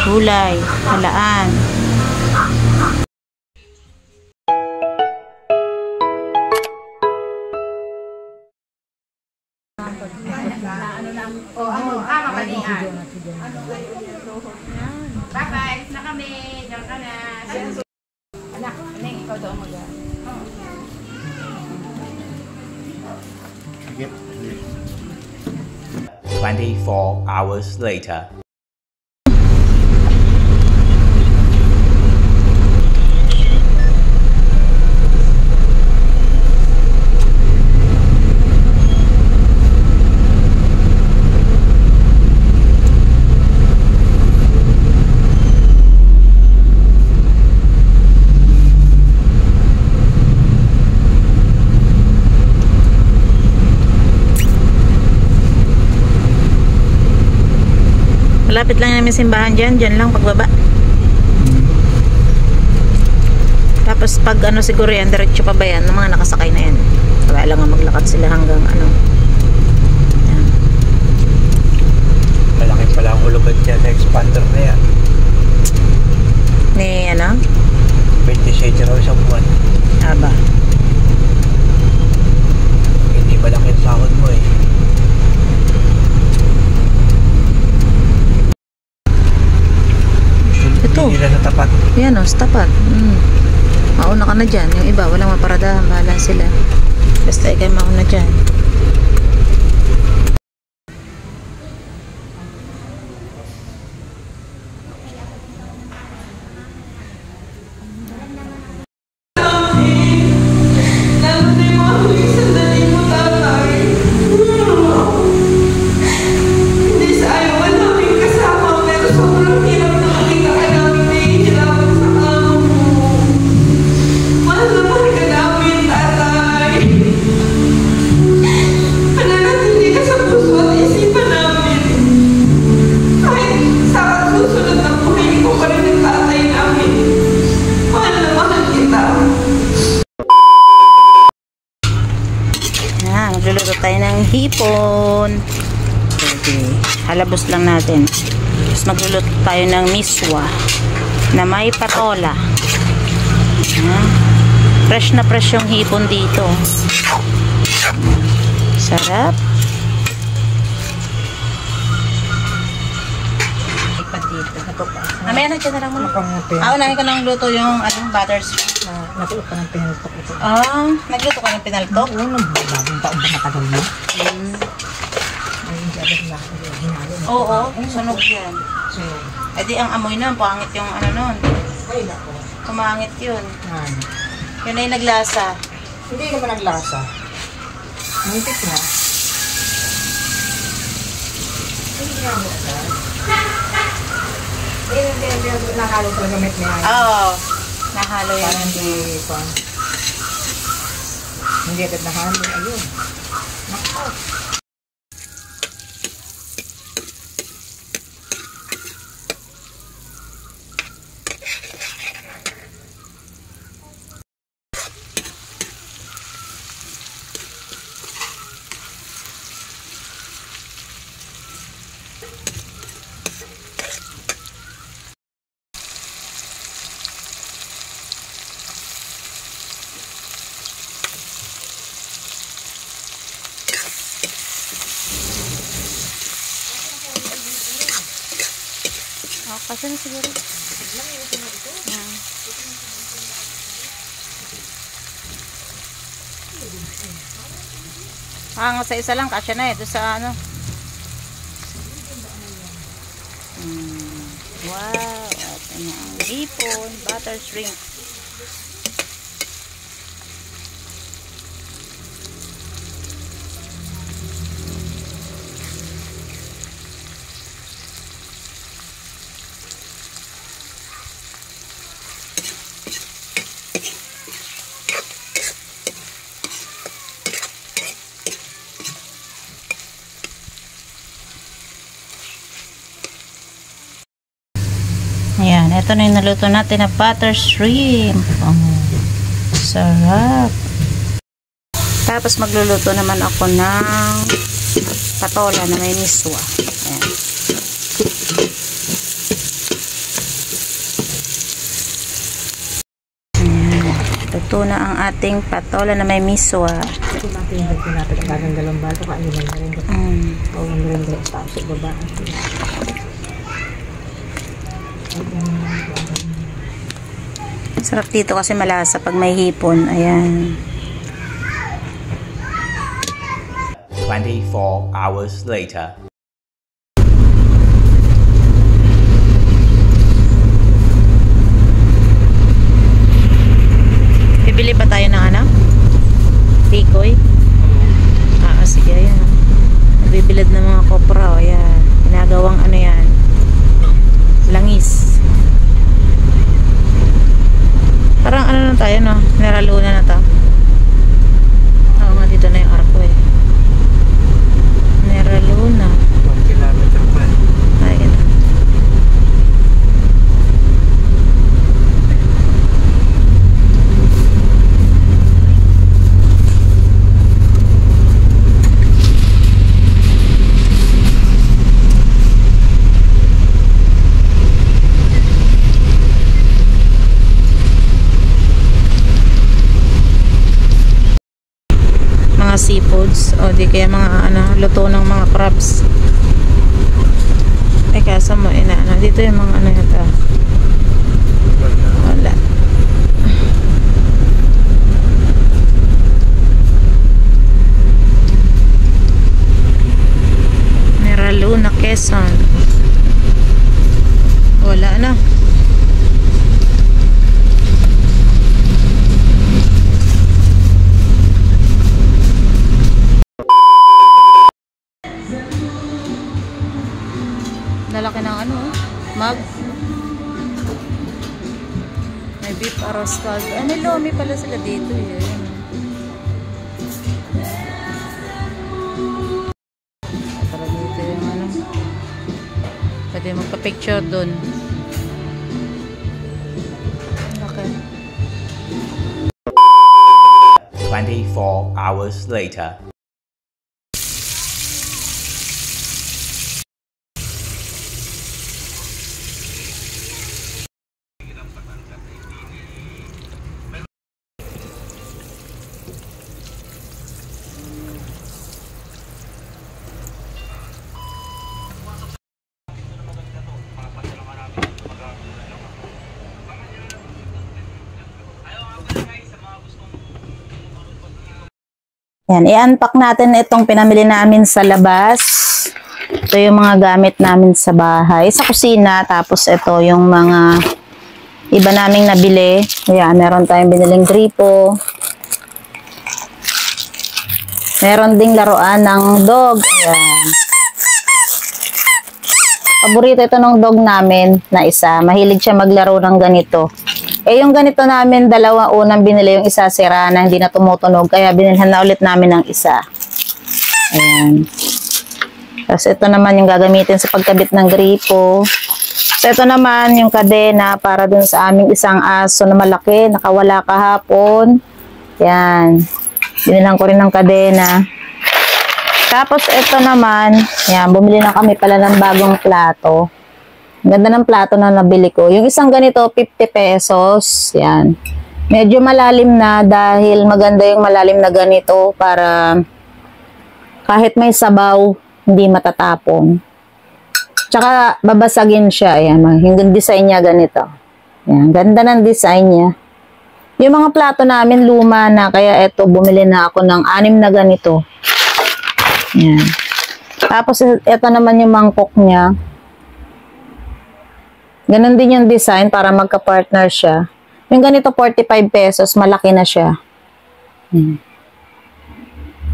Gulay, halaan. Bye-bye. Na kami. Diyan ka na. Anak, aning ikaw doon mo dyan. 24 hours later. Malapit lang namin simbahan dyan. Dyan lang pagbaba. Tapos pag ano siguro yan, diretso pa ba yan? Ng mga nakasakay na yan. Kaya lang maglakad sila hanggang ano. Yan. Malaki pala ang hulugan dyan sa expander na yan. Ni ano? 27 raw isang buwan. Aba. Hindi malaki ang sahod mo eh. Ito. Hindi nila sa tapat. Yan o, sa tapat. Mauna ka na dyan. Yung iba, walang maparadahan. Bahala sila. Basta ikay mauna dyan. Magluluto tayo ng hipon. Okay. Halabos lang natin. Tapos magluluto tayo ng miswa na may patola. Fresh na fresh yung hipon dito. Sarap. Mamaya na dyan na lang muna. Unahin ko nang luto yung butter sweet. Natuto ka ng pinaltok ito. Nagluto ka ng pinaltok? Oo, bagong taon ba matagal mo? Ayun, sabi na hinalo. Oo, sunog yan. E di ang amoy nun, pangit yung ano nun. Ay, nako. Pumangit yun. Yun ay naglasa. Hindi naman naglasa. Muntik na. Hindi na mo sa. Hindi, nahalo sa gamit niya. Oo. Nahalo yan. Parang hindi agad nahalo. Ayun. Nako. Kasi na siguro. Nga sa isa lang, kasya na eh. Doon sa ano. Wow. Ito na ang hipon, butter shrimp. Ayan, ito na yung naluto natin na butter shrimp. Sarap. Tapos magluluto naman ako ng patola na may miswa. Ayan. Luto na ang ating patola na may miswa. Kasi bakit yung pinapit ang gagang dalawang bato ka nila na rin. Oo, ang rin rin sa baba. Sarap dito kasi malasa pag may hipon. Ayan. 24 hours later. Bibili ba tayo ng ano? Tikoy? Sige, ayan. Nagbibilad ng mga kopra. Ayan. Ginagawang ano yan? Langis. Parang ano na tayo, no? Neraluna na to. Oo nga, dito na yung arko eh. Neraluna. 1 kilometer pa. Ayan. Seafoods o di kaya mga ano, luto ng mga crabs. Ay kasa mo inaano dito yung mga ano yata. Wala. Neraluna, Quezon. Wala na. Lalaki ng ano, mug. May beef arroz caldo. May lomi pala sila dito eh. Para dito yung ano. Pwede magpa-picture dun. Laki. 24 hours later. Yan, i-unpack natin itong pinamili namin sa labas. Ito yung mga gamit namin sa bahay, sa kusina. Tapos ito yung mga iba naming nabili. Ayan, meron tayong biniling gripo. Meron ding laruan ng dog. Ayan. Paborito ito ng dog namin na isa. Mahilig siya maglaro ng ganito. Eh, yung ganito namin, dalawa unang binili, yung isa sira na hindi na tumutunog, kaya binilhan na ulit namin ng isa. Ayan. Tapos ito naman yung gagamitin sa pagkabit ng gripo. So ito naman yung kadena para dun sa aming isang aso na malaki, nakawala kahapon. Ayan. Binilhan ko rin ng kadena. Tapos ito naman, ayan, bumili na kami pala ng bagong plato. Ganda ng plato na nabili ko. Yung isang ganito, 50 pesos. Yan. Medyo malalim na dahil maganda yung malalim na ganito para kahit may sabaw, hindi matatapon. Tsaka babasagin siya. Ayan. Yung design niya ganito. Ayan. Ganda ng design niya. Yung mga plato namin luma na. Kaya eto, bumili na ako ng 6 na ganito. Ayan. Tapos ito naman yung mangkok niya. Ganon din yung design para magka-partner siya. Yung ganito 45 pesos, malaki na siya.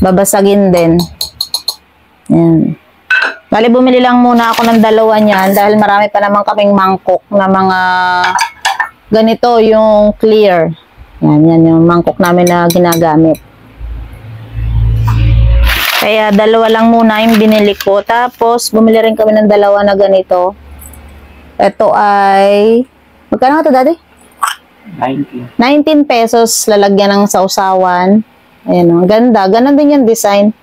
Babasagin din. Yan. Bali, bumili lang muna ako ng dalawa niyan dahil marami pa naman kaming mangkok na mga ganito, yung clear. Yan yung mangkok namin na ginagamit. Kaya dalawa lang muna yung binili ko. Tapos, bumili rin kami ng dalawa na ganito. Ito ay, magkano ito dati? 19 pesos, lalagyan ng sausawan. Ayan o, ganda. Ganon din yung design.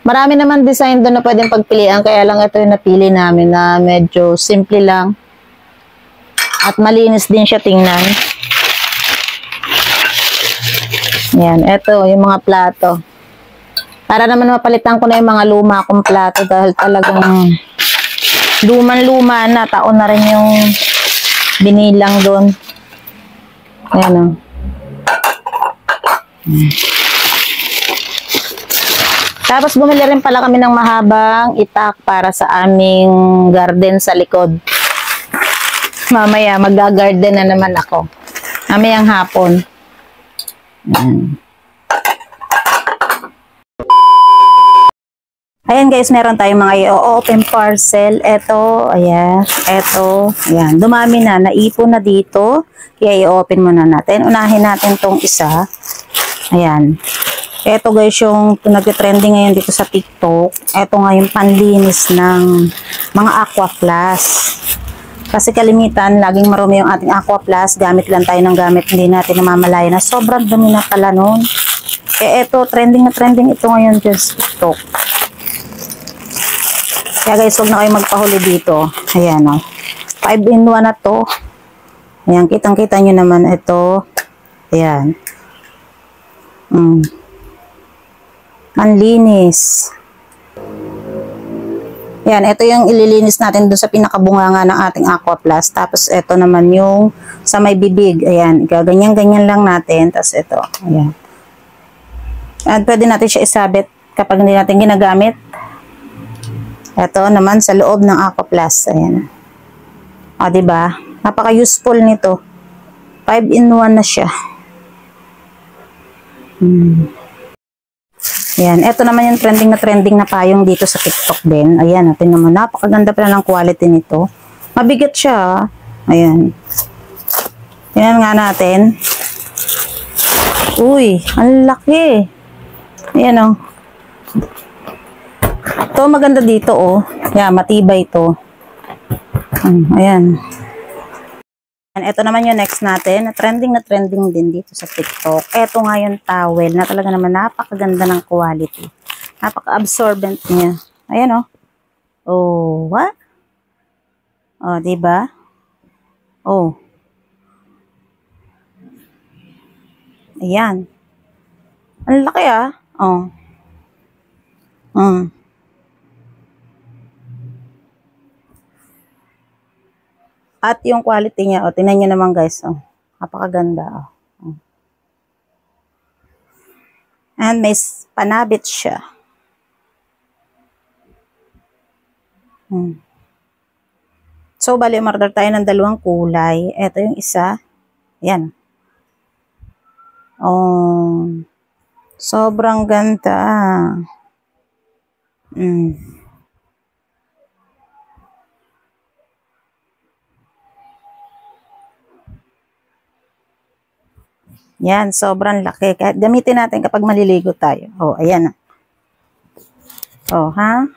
Marami naman design doon na pwedeng pagpilian. Kaya lang ito yung napili namin na medyo simple lang. At malinis din siya tingnan. Yan, eto yung mga plato. Para naman mapalitan ko na yung mga luma kong plato dahil talagang luman-luma na. Taon na rin yung binilang doon. Ayan o. Tapos bumili rin pala kami ng mahabang itak para sa aming garden sa likod. Mamaya mag-garden na naman ako. Mamayang hapon. Ayan guys, meron tayong mga i-open parcel. Ito, ayan, ito, ayan. Dumami na, naipon na dito. Kaya i-open muna natin. Unahin natin tong isa. Ayan. Ito guys, yung nag-trending ngayon dito sa TikTok. Ito nga yung panlinis ng mga Aqua Plus. Kasi kalimitan, laging marumi yung ating Aqua Plus. Gamit lang tayo ng gamit. Hindi natin namamalaya na sobrang dumi na pala nun. Ito, trending na trending ito ngayon dyan sa TikTok. Kaya guys, huwag na kayo magpahuli dito. Ayan o. 5-in-1 na to. Ayan, kitang-kita nyo naman ito. Ayan. Panlinis. Yan, ito yung ililinis natin doon sa pinakabunganga ng ating Aqua Plus. Tapos ito naman yung sa may bibig. Ayan, ganyan-ganyan lang natin. Tapos ito, ayan. At pwede natin siya isabit kapag hindi natin ginagamit. Ito naman sa loob ng Aqua Plus. Ayan. O, diba? Napaka-useful nito. 5-in-1 na siya. Ayan, ito naman yung trending na payong dito sa TikTok din. Ayan, tingnan mo, napakaganda pala ng quality nito. Mabigat siya. Ayan. Tingnan nga natin. Uy, ang laki. Ayan o. Ito maganda dito o. Ayan, matibay ito. Ayan. Ito naman yung next natin. Na trending din dito sa TikTok. Ito nga yung towel na talaga naman napakaganda ng quality. Napaka-absorbent niya. Ayan o. Oh, what? Oh, diba? Oh. Ayan. Ang laki ah. Oh. At yung quality niya, o, tingnan nyo naman guys, o, napakaganda, o. And may panabit siya. So, bali, umorder tayo ng 2 kulay. Ito yung isa. Ayan. Oh, sobrang ganda. Yan, sobrang laki. Kahit gamitin natin kapag maliligo tayo. Oh, ayan. Oh, ha?